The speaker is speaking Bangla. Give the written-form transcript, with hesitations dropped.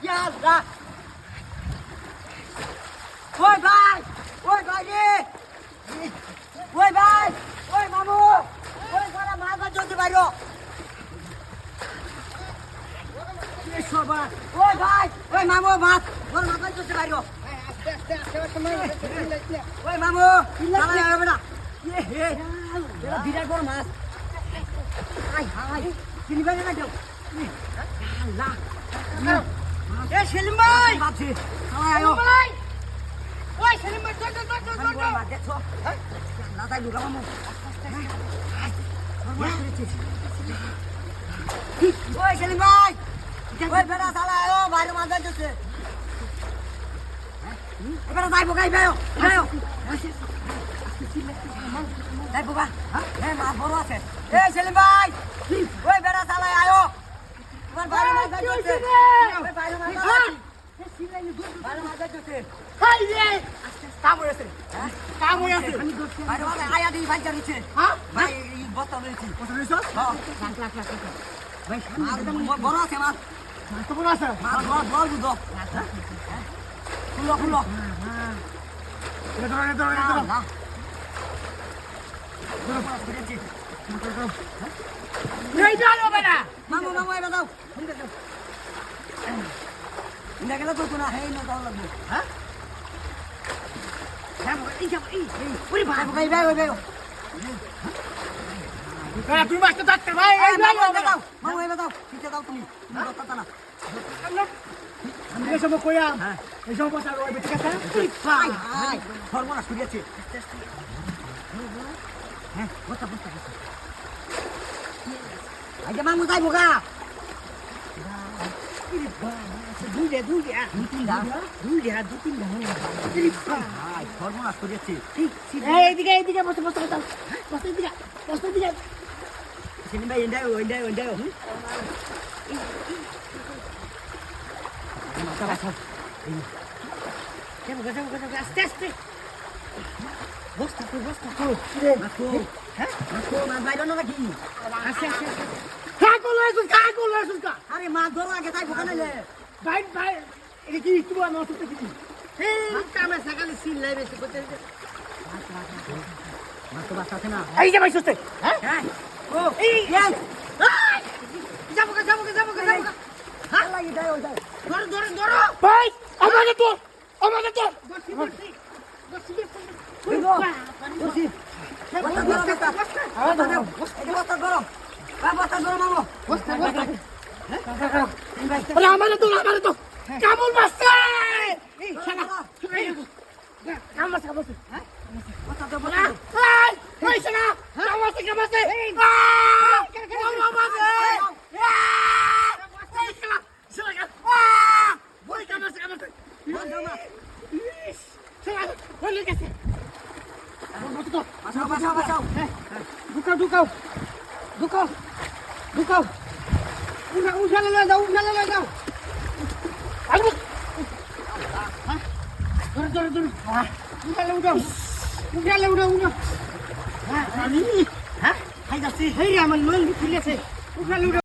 Ya Allah. Ôi ভাই, ôi ভাই রে। ওই ভাই, ওই মামু, ওই সারা মাছ ধরতে হতে পারো। ওই ভাই, ওই মামু মাছ, ওর মাছ ধরতে পারো। ওই মামু, সারা হবে না। এটা বিরাট বড় মাছ। হাই হাই, চিনি ভাই না যাও। আল্লাহ। এ সেলিম ভাই, বাপজি, সারা আয়ো। ওই সেলিম ভাই, ধর। দেখছো? না তাই লুকা মামু। ওই সেলিম ভাই, ওই বেড়া সালা আয়ো, বাইরে মাছ ধরতেছে। এবারে যাইবো গাই ভাইও, ভাইও। যাইবো গা, হ্যাঁ মাছ বড় আছে। এ সেলিম ভাই, ওই বেড়া সালা আয়ো। তোমার বাইরে মাছ ধরতেছে। ওই বাইরে মাছ ধরতেছে। বাইরে মাছ ধরতেছে। হাই রে, কাম হয়েছে। কাম হয়েছে। বাইরে মাছ আয়া দিই ভাই জানিছে। হ্যাঁ ভাই এই বস্তা লইছি। বস্তা লইছো? হ্যাঁ। লাখ ভাই মাছ বড় আছে মাছ। মাছ তো বড় আছে। মাছ বড় দুধ। খুলো। এটা ধরো। না। এই দাও বেটা। মামু এটা দাও। ইন্ডা গেলে তো না হেই না দাও লাগবে। হ্যাঁ? হ্যাঁ এই যাব এই। ওরে ভাই ওই ভাই। তুমি মাছটা ধরতে ভাই এই দাও। মামু এটা দাও। ঠিক দাও তুমি কথা না। আমি এসব কইয়া এই সব কথা রইবে ঠিক আছে হাই সর্বনাশ করিয়াছে হ্যাঁ বসা আগে মামু যাইবো গা সর্বনাশ করিয়াছে এইদিকে বসে সেলিম ভাই এন্ডাই আস্তে বস্তা তো হ্যাঁ বাইরে নাকি আস্তে আরে মা ধরো আগে তাই বোকা নাইলে ভাই এটা কি তোমার মাছ তো কি কামে সকালে সিল লাই বেশি করতে মাছ তো বাঁচাতে না এই যে ভাই সুস্তে হ্যাঁ ও এই যাবো হ্যাঁ লাগি যাই ধরো ভাই আমাকে তো আমারে তো কামল মারছে ঢুকাও উঠালে লয়ে যাও ধরো উঠালে উঠাও হ্যাঁ খাই যাচ্ছি হেই আমার লোন খুলেছে উঠালে